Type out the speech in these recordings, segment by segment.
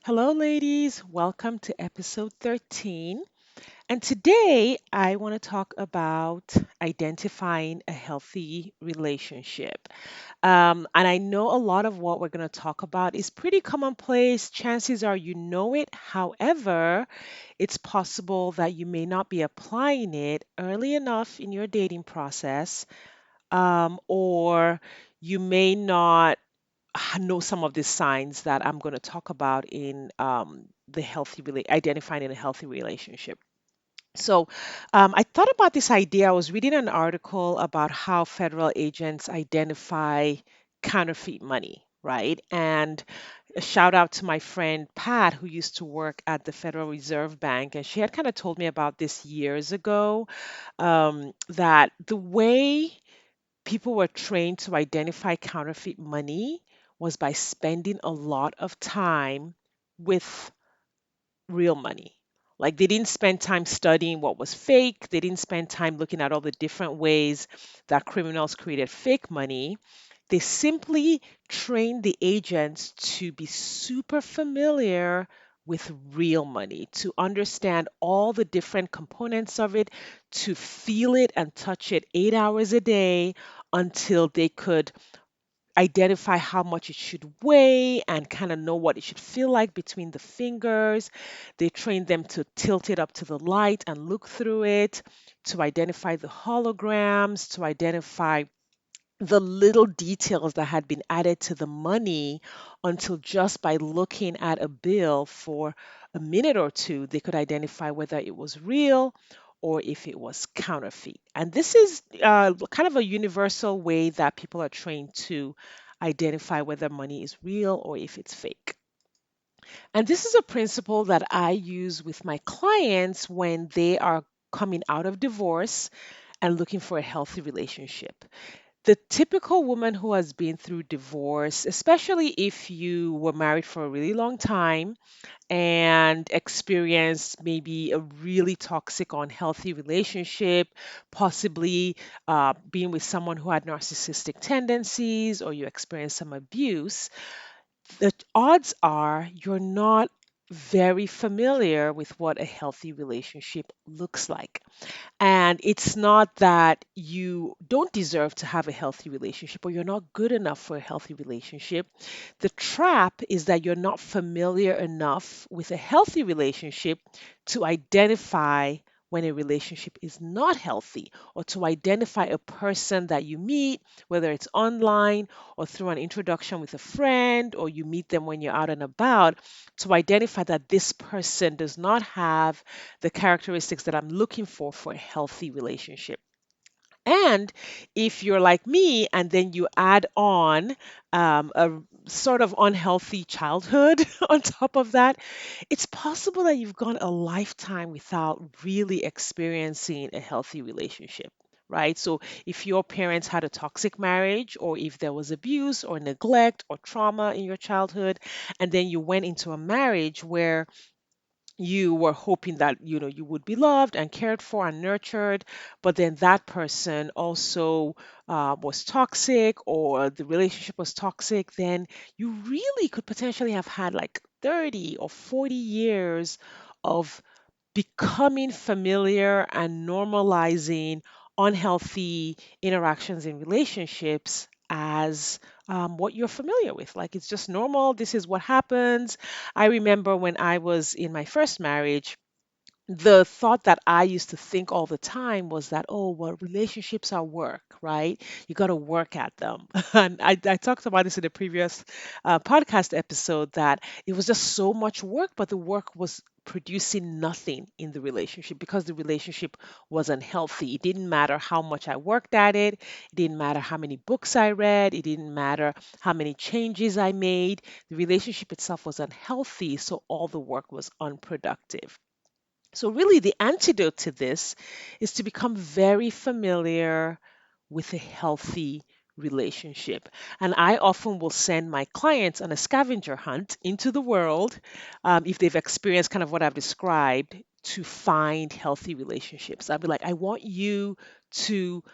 Hello, ladies. Welcome to episode 13. And today I want to talk about identifying a healthy relationship. And I know a lot of what we're going to talk about is pretty commonplace. Chances are you know it. However, it's possible that you may not be applying it early enough in your dating process, or you may not know some of the signs that I'm going to talk about in identifying in a healthy relationship. So, I thought about this idea. I was reading an article about how federal agents identify counterfeit money, right? And a shout out to my friend Pat, who used to work at the Federal Reserve Bank, and she had kind of told me about this years ago. That the way people were trained to identify counterfeit money was by spending a lot of time with real money. Like they didn't spend time studying what was fake. They didn't spend time looking at all the different ways that criminals created fake money. They simply trained the agents to be super familiar with real money, to understand all the different components of it, to feel it and touch it 8 hours a day until they could identify how much it should weigh and kind of know what it should feel like between the fingers. They trained them to tilt it up to the light and look through it, to identify the holograms, to identify the little details that had been added to the money until just by looking at a bill for a minute or two, they could identify whether it was real or if it was counterfeit. And this is kind of a universal way that people are trained to identify whether money is real or if it's fake. And this is a principle that I use with my clients when they are coming out of divorce and looking for a healthy relationship. The typical woman who has been through divorce, especially if you were married for a really long time and experienced maybe a really toxic, unhealthy relationship, possibly being with someone who had narcissistic tendencies, or you experienced some abuse, the odds are you're not very familiar with what a healthy relationship looks like. And it's not that you don't deserve to have a healthy relationship or you're not good enough for a healthy relationship. The trap is that you're not familiar enough with a healthy relationship to identify when a relationship is not healthy, or to identify a person that you meet, whether it's online or through an introduction with a friend, or you meet them when you're out and about, to identify that this person does not have the characteristics that I'm looking for a healthy relationship. And if you're like me and then you add on a sort of unhealthy childhood on top of that, it's possible that you've gone a lifetime without really experiencing a healthy relationship. Right. So if your parents had a toxic marriage, or if there was abuse or neglect or trauma in your childhood, and then you went into a marriage where you were hoping that you would be loved and cared for and nurtured, but then that person also was toxic, or the relationship was toxic, then you really could potentially have had like 30 or 40 years of becoming familiar and normalizing unhealthy interactions in relationships as what you're familiar with. Like it's just normal. This is what happens. I remember when I was in my first marriage, the thought that I used to think all the time was that, oh, well, relationships are work, right? You got to work at them. And I talked about this in a previous podcast episode, that it was just so much work, but the work was producing nothing in the relationship because the relationship was unhealthy. It didn't matter how much I worked at it. It didn't matter how many books I read. It didn't matter how many changes I made. The relationship itself was unhealthy, so all the work was unproductive. So, really, the antidote to this is to become very familiar with a healthy relationship. And I often will send my clients on a scavenger hunt into the world, if they've experienced kind of what I've described, to find healthy relationships. I'll be like, I want you to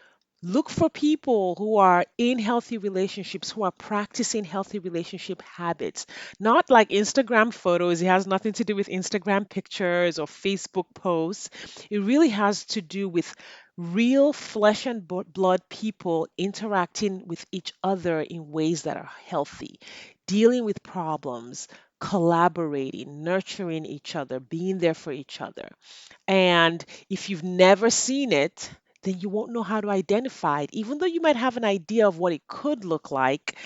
Look for people who are in healthy relationships, who are practicing healthy relationship habits, not like Instagram photos. It has nothing to do with Instagram pictures or Facebook posts. It really has to do with real flesh and blood people interacting with each other in ways that are healthy, dealing with problems, collaborating, nurturing each other, being there for each other. And if you've never seen it, then you won't know how to identify it. Even though you might have an idea of what it could look like,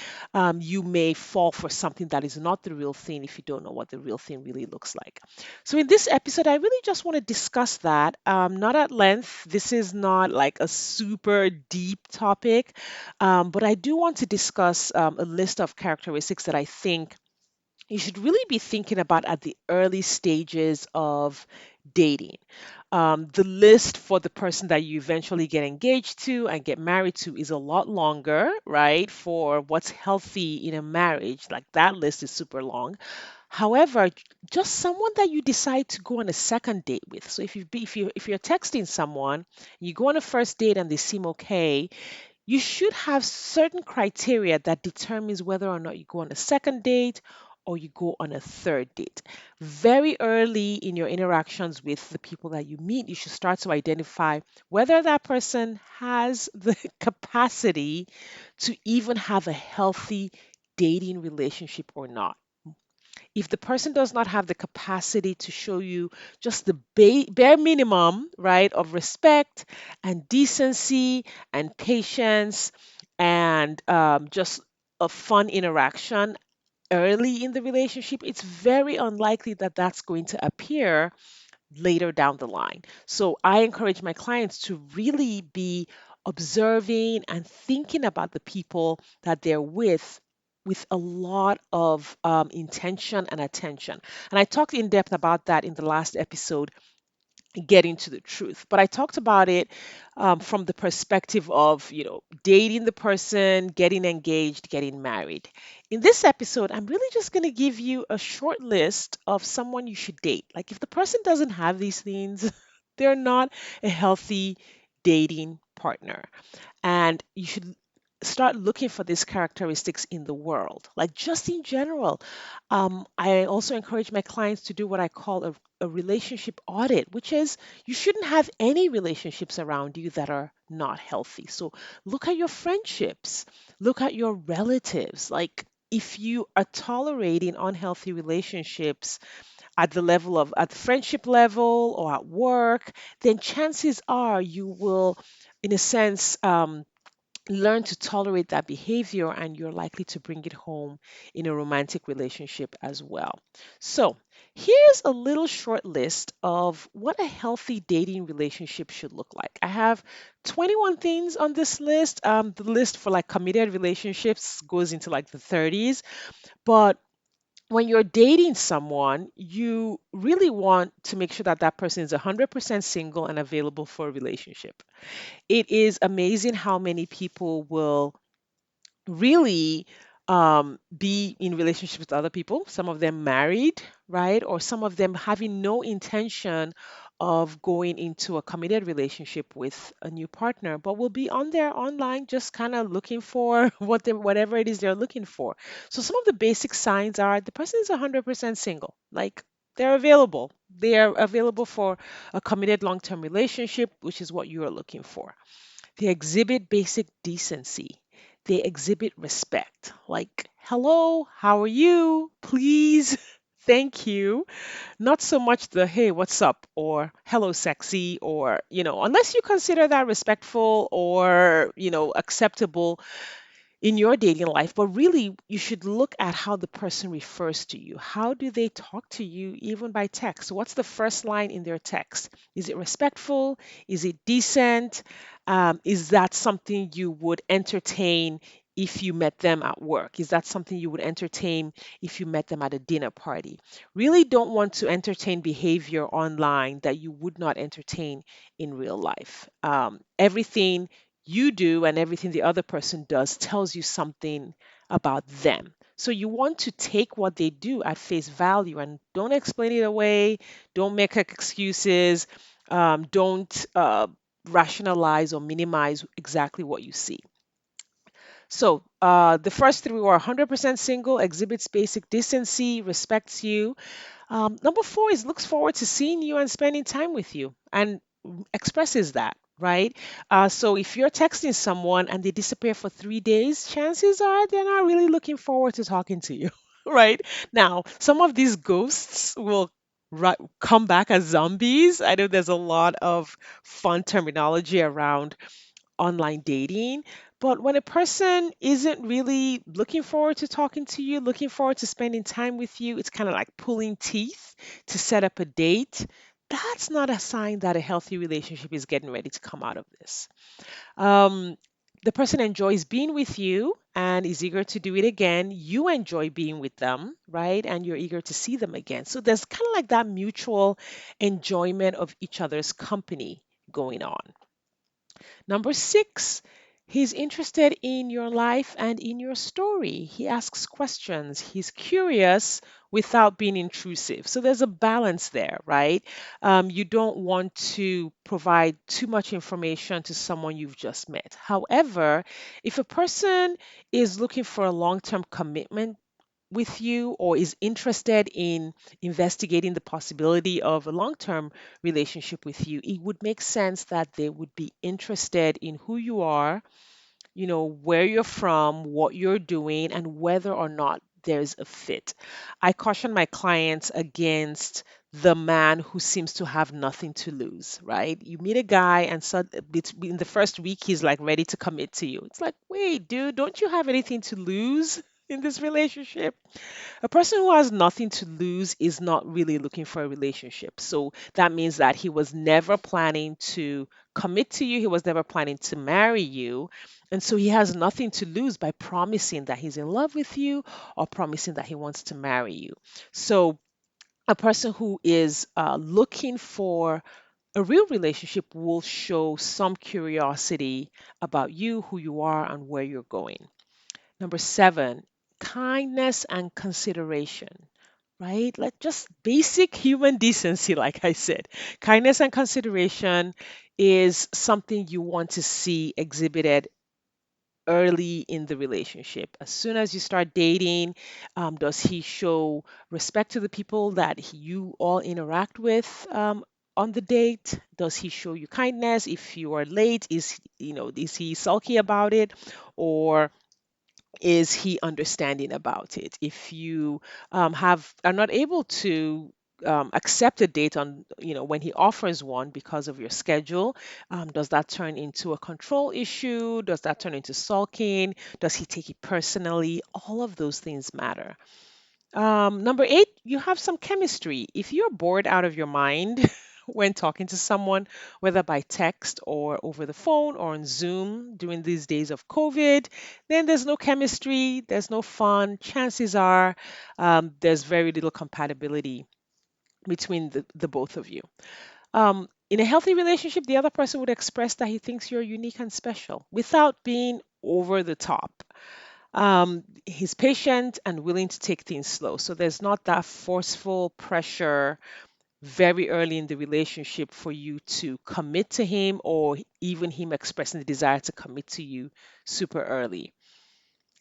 you may fall for something that is not the real thing if you don't know what the real thing really looks like. So, in this episode, I really just want to discuss that, not at length. This is not like a super deep topic, but I do want to discuss a list of characteristics that I think you should really be thinking about at the early stages of dating. The list for the person that you eventually get engaged to and get married to is a lot longer, right? For what's healthy in a marriage, like that list is super long. However, just someone that you decide to go on a second date with. So if you're texting someone, you go on a first date and they seem okay, you should have certain criteria that determines whether or not you go on a second date or you go on a third date. Very early in your interactions with the people that you meet, you should start to identify whether that person has the capacity to even have a healthy dating relationship or not. If the person does not have the capacity to show you just the bare minimum, right, of respect and decency and patience and just a fun interaction early in the relationship, it's very unlikely that that's going to appear later down the line. So I encourage my clients to really be observing and thinking about the people that they're with a lot of intention and attention. And I talked in depth about that in the last episode, getting to the truth. But I talked about it from the perspective of, dating the person, getting engaged, getting married. In this episode, I'm really just going to give you a short list of someone you should date. Like, if the person doesn't have these things, they're not a healthy dating partner. And you should start looking for these characteristics in the world, like just in general. I also encourage my clients to do what I call a relationship audit, which is you shouldn't have any relationships around you that are not healthy. So look at your friendships, look at your relatives. Like, if you are tolerating unhealthy relationships at the friendship level or at work, then chances are you will, in a sense, learn to tolerate that behavior, and you're likely to bring it home in a romantic relationship as well. So, here's a little short list of what a healthy dating relationship should look like. I have 21 things on this list. The list for like committed relationships goes into like the 30s, but when you're dating someone, you really want to make sure that that person is 100% single and available for a relationship. It is amazing how many people will really be in relationships with other people, some of them married, right? Or some of them having no intention of going into a committed relationship with a new partner, but will be on there online just kind of looking for whatever it is they're looking for. So some of the basic signs are the person is 100% single, like they're available. They are available for a committed long-term relationship, which is what you are looking for. They exhibit basic decency. They exhibit respect. Like, hello, how are you? Please, thank you. Not so much the hey, what's up? Or hello, sexy. Or, unless you consider that respectful or, acceptable in your dating life, but really you should look at how the person refers to you. How do they talk to you, even by text? What's the first line in their text? Is it respectful? Is it decent? Is that something you would entertain if you met them at work? Is that something you would entertain if you met them at a dinner party? Really don't want to entertain behavior online that you would not entertain in real life. Everything you do and everything the other person does tells you something about them. So you want to take what they do at face value and don't explain it away, don't make excuses, don't rationalize or minimize exactly what you see. So the first three were 100% single, exhibits basic decency, respects you. Number four is looks forward to seeing you and spending time with you and expresses that, right? So if you're texting someone and they disappear for 3 days, chances are they're not really looking forward to talking to you, right? Now, some of these ghosts will come back as zombies. I know there's a lot of fun terminology around online dating. But when a person isn't really looking forward to talking to you, looking forward to spending time with you, it's kind of like pulling teeth to set up a date. That's not a sign that a healthy relationship is getting ready to come out of this. Um, the person enjoys being with you and is eager to do it again. You enjoy being with them, right? And you're eager to see them again. So there's kind of like that mutual enjoyment of each other's company going on. Number six, he's interested in your life and in your story. He asks questions. He's curious without being intrusive. So there's a balance there, right? You don't want to provide too much information to someone you've just met. However, if a person is looking for a long term commitment, with you or is interested in investigating the possibility of a long term relationship with you, it would make sense that they would be interested in who you are, where you're from, what you're doing, and whether or not there's a fit. I caution my clients against the man who seems to have nothing to lose, right? You meet a guy and so in the first week he's like ready to commit to you. It's like, wait, dude, don't you have anything to lose in this relationship? A person who has nothing to lose is not really looking for a relationship. So that means that he was never planning to commit to you, he was never planning to marry you. And so he has nothing to lose by promising that he's in love with you or promising that he wants to marry you. So a person who is looking for a real relationship will show some curiosity about you, who you are, and where you're going. Number seven, kindness and consideration, right? Like just basic human decency, like I said. Kindness and consideration is something you want to see exhibited early in the relationship. As soon as you start dating, does he show respect to the people that you all interact with? On the date, does he show you kindness? If you are late, is he sulky about it, or is he understanding about it? If you have are not able to accept a date on, when he offers one because of your schedule, does that turn into a control issue? Does that turn into sulking? Does he take it personally? All of those things matter. Number eight, you have some chemistry. If you're bored out of your mind when talking to someone, whether by text or over the phone or on Zoom during these days of COVID, then there's no chemistry, there's no fun. Chances are there's very little compatibility between the both of you. In a healthy relationship, the other person would express that he thinks you're unique and special without being over the top. He's patient and willing to take things slow. So there's not that forceful pressure very early in the relationship for you to commit to him or even him expressing the desire to commit to you super early.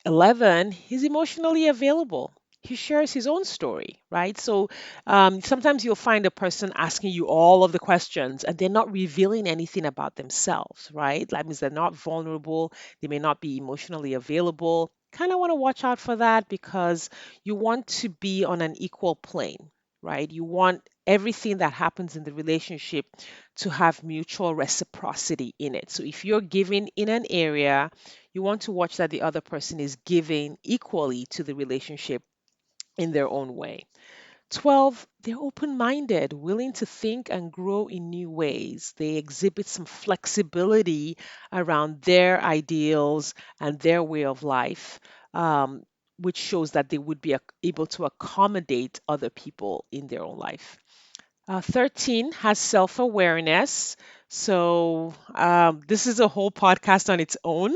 11, he's emotionally available. He shares his own story, right? So sometimes you'll find a person asking you all of the questions and they're not revealing anything about themselves, right? That means they're not vulnerable. They may not be emotionally available. Kind of want to watch out for that because you want to be on an equal plane, right? You want everything that happens in the relationship to have mutual reciprocity in it. So if you're giving in an area, you want to watch that the other person is giving equally to the relationship in their own way. 12, they're open minded, willing to think and grow in new ways. They exhibit some flexibility around their ideals and their way of life, which shows that they would be able to accommodate other people in their own life. 13 has self awareness. So, this is a whole podcast on its own.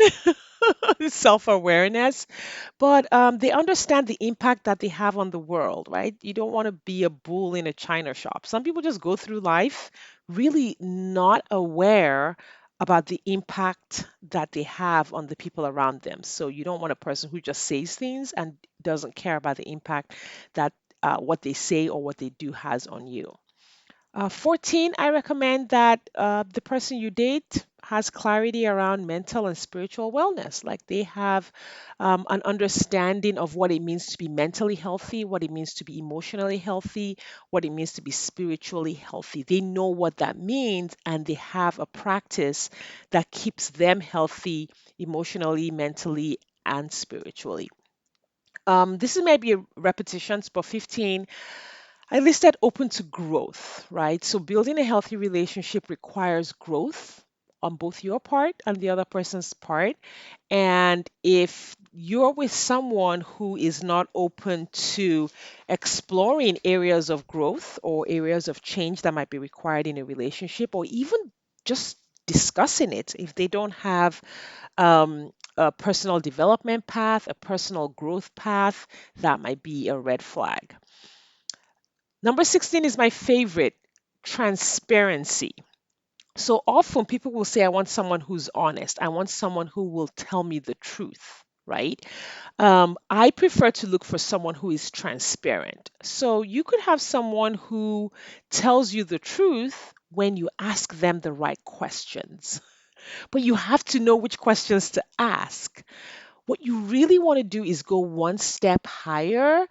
self-awareness, but they understand the impact that they have on the world, right? You don't want to be a bull in a china shop. Some people just go through life really not aware about the impact that they have on the people around them. So you don't want a person who just says things and doesn't care about the impact that what they say or what they do has on you. 14, I recommend that the person you date has clarity around mental and spiritual wellness. Like they have an understanding of what it means to be mentally healthy, what it means to be emotionally healthy, what it means to be spiritually healthy. They know what that means and they have a practice that keeps them healthy emotionally, mentally, and spiritually. This is maybe a repetitions, but 15, I listed open to growth, right? So building a healthy relationship requires growth on both your part and the other person's part. And if you're with someone who is not open to exploring areas of growth or areas of change that might be required in a relationship, or even just discussing it, if they don't have a personal development path, a personal growth path, that might be a red flag. Number 16 is my favorite, transparency. So often people will say, I want someone who's honest. I want someone who will tell me the truth, right? I prefer to look for someone who is transparent. So you could have someone who tells you the truth when you ask them the right questions, but you have to know which questions to ask. What you really want to do is go one step higher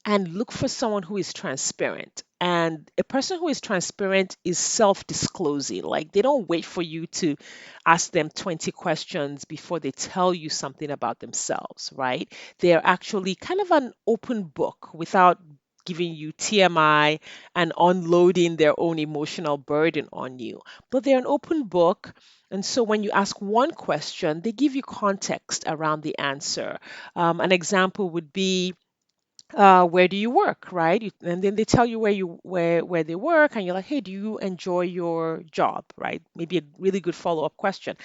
and look for someone who is transparent. And a person who is transparent is self disclosing. Like they don't wait for you to ask them 20 questions before they tell you something about themselves, right? They're actually kind of an open book without giving you TMI and unloading their own emotional burden on you. But they're an open book, and so when you ask one question, they give you context around the answer. An example would be, where do you work, right? And then they tell you where they work, and you're like, hey, do you enjoy your job, right? Maybe a really good follow-up question.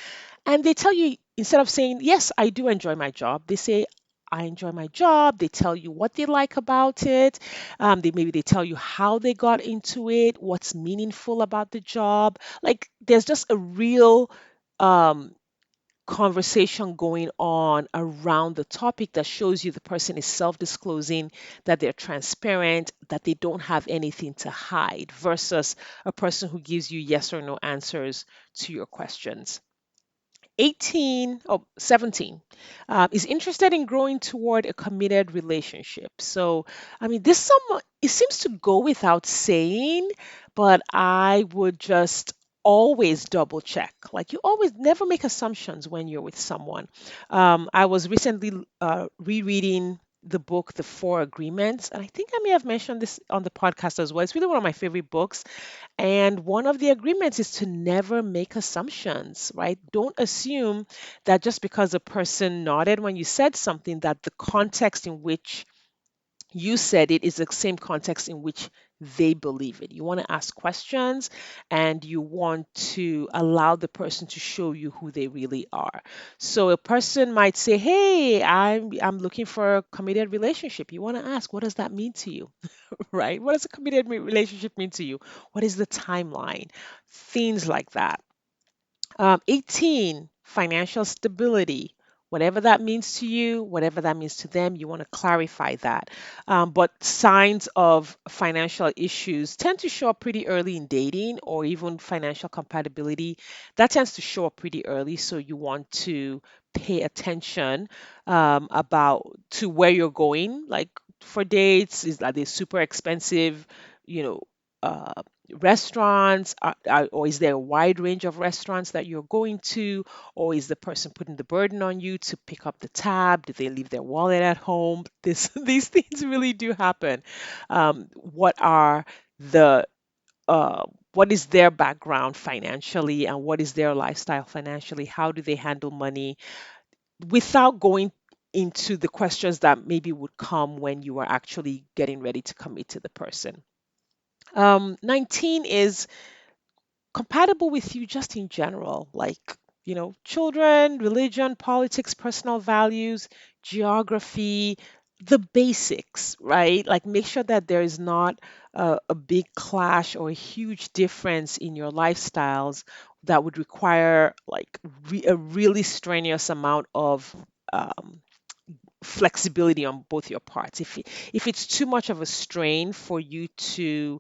And they tell you, instead of saying, yes, I do enjoy my job, they say, I enjoy my job. They tell you what they like about it. Maybe they tell you how they got into it, what's meaningful about the job. Like there's just a real um, conversation going on around the topic that shows you the person is self-disclosing, that they're transparent, that they don't have anything to hide, versus a person who gives you yes or no answers to your questions. 17 is interested in growing toward a committed relationship. So, I mean, it seems to go without saying, but I would just always double check. Like, you always never make assumptions when you're with someone. I was recently rereading the book, The Four Agreements, and I think I may have mentioned this on the podcast as well. It's really one of my favorite books, and one of the agreements is to never make assumptions, right? Don't assume that just because a person nodded when you said something, that the context in which you said it is the same context in which they believe it. You want to ask questions and you want to allow the person to show you who they really are. So a person might say, "Hey, I'm looking for a committed relationship." You want to ask, "What does that mean to you?" Right? What does a committed relationship mean to you? What is the timeline? Things like that. 18, financial stability. Whatever that means to you, whatever that means to them, you want to clarify that. But signs of financial issues tend to show up pretty early in dating, or even financial compatibility. That tends to show up pretty early. So you want to pay attention about to where you're going. Like for dates, are they super expensive? You know, uh, restaurants, or is there a wide range of restaurants that you're going to, or is the person putting the burden on you to pick up the tab? Did they leave their wallet at home? These things really do happen. What are the what is their background financially, and what is their lifestyle financially? How do they handle money, without going into the questions that maybe would come when you are actually getting ready to commit to the person. 19 is compatible with you just in general. Like children, religion, politics, personal values, geography, the basics, right? Like make sure that there is not a big clash or a huge difference in your lifestyles that would require like a really strenuous amount of um, flexibility on both your parts. If it's too much of a strain for you to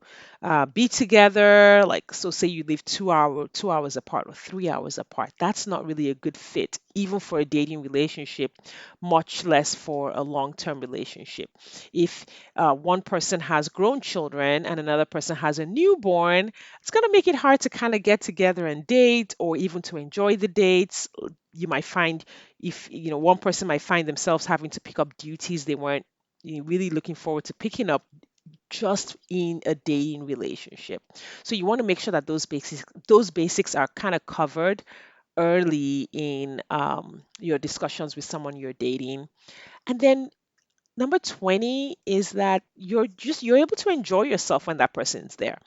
be together, like so say you live 2 hours apart or 3 hours apart, that's not really a good fit, even for a dating relationship, much less for a long-term relationship. If one person has grown children and another person has a newborn, it's going to make it hard to kind of get together and date or even to enjoy the dates. You might find if one person might find themselves having to pick up duties they weren't really looking forward to picking up just in a dating relationship. So you want to make sure that those basics are kind of covered early in your discussions with someone you're dating. And then number 20 is that you're able to enjoy yourself when that person's there.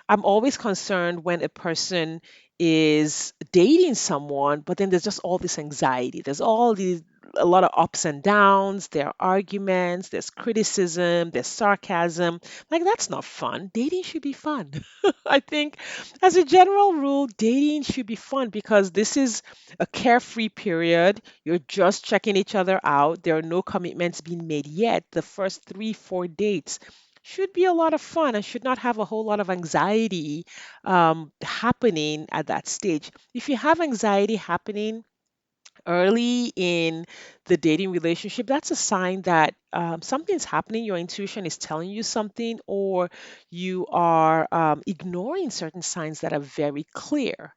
I'm always concerned when a person is dating someone, but then there's just all this anxiety. There's all these a lot of ups and downs. There are arguments, there's criticism, there's sarcasm. Like that's not fun. Dating should be fun. I think as a general rule, dating should be fun because this is a carefree period. You're just checking each other out. There are no commitments being made yet. The first 3, 4 dates should be a lot of fun and should not have a whole lot of anxiety happening at that stage. If you have anxiety happening early in the dating relationship, that's a sign that something's happening. Your intuition is telling you something, or you are ignoring certain signs that are very clear.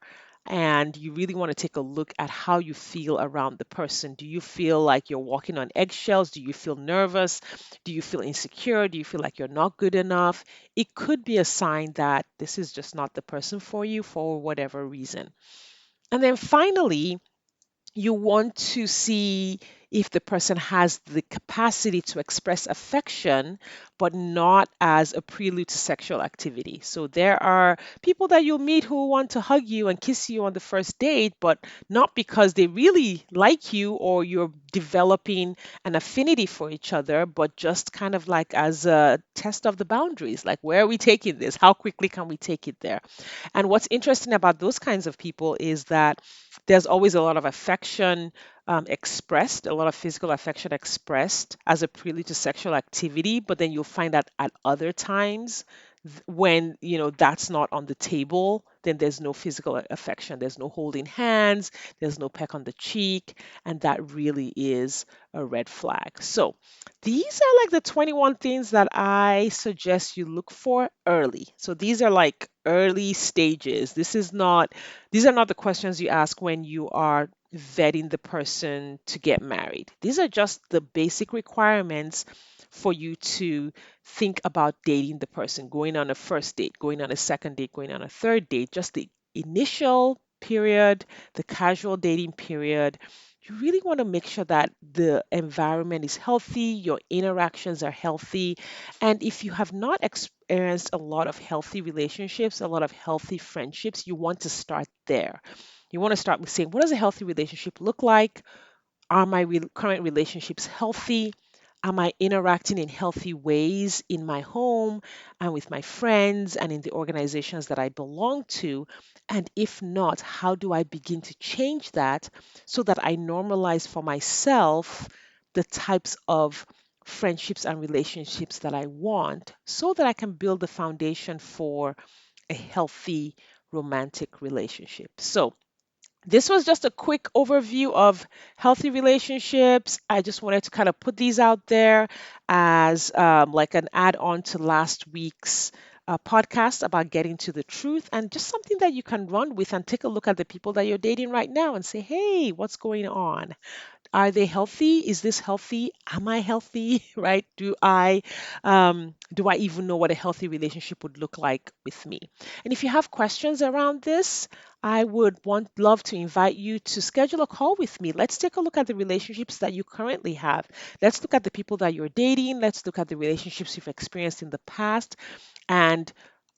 And you really want to take a look at how you feel around the person. Do you feel like you're walking on eggshells? Do you feel nervous? Do you feel insecure? Do you feel like you're not good enough? It could be a sign that this is just not the person for you for whatever reason. And then finally, you want to see if the person has the capacity to express affection, but not as a prelude to sexual activity. So there are people that you'll meet who want to hug you and kiss you on the first date, but not because they really like you or you're developing an affinity for each other, but just kind of like as a test of the boundaries. Like, where are we taking this? How quickly can we take it there? And what's interesting about those kinds of people is that there's always a lot of affection expressed, a lot of physical affection expressed as a prelude to sexual activity, but then you'll find that at other times when that's not on the table, then there's no physical affection, there's no holding hands, there's no peck on the cheek, and that really is a red flag. So these are like the 21 things that I suggest you look for early. So these are like early stages. These are not the questions you ask when you are vetting the person to get married. These are just the basic requirements for you to think about dating the person, going on a first date, going on a second date, going on a third date, just the initial period, the casual dating period. You really want to make sure that the environment is healthy, your interactions are healthy. And if you have not experienced a lot of healthy relationships, a lot of healthy friendships, you want to start there. You want to start with saying, what does a healthy relationship look like? Are my current relationships healthy? Am I interacting in healthy ways in my home and with my friends and in the organizations that I belong to? And if not, how do I begin to change that so that I normalize for myself the types of friendships and relationships that I want so that I can build the foundation for a healthy romantic relationship? So, this was just a quick overview of healthy relationships. I just wanted to kind of put these out there as like an add on to last week's podcast about getting to the truth and just something that you can run with and take a look at the people that you're dating right now and say, hey, what's going on? Are they healthy? Is this healthy? Am I healthy? Right? Do I even know what a healthy relationship would look like with me? And if you have questions around this, I would want love to invite you to schedule a call with me. Let's take a look at the relationships that you currently have. Let's look at the people that you're dating. Let's look at the relationships you've experienced in the past and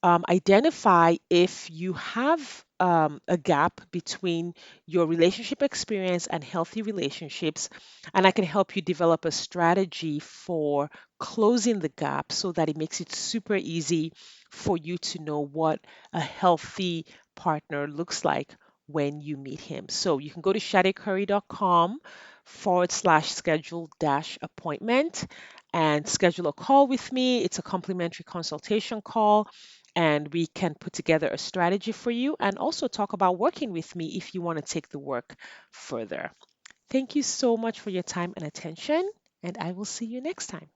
identify if you have a gap between your relationship experience and healthy relationships. And I can help you develop a strategy for closing the gap so that it makes it super easy for you to know what a healthy partner looks like when you meet him. So you can go to shadecurry.com/ schedule dash appointment and schedule a call with me. It's a complimentary consultation call, and we can put together a strategy for you and also talk about working with me if you want to take the work further. Thank you so much for your time and attention, and I will see you next time.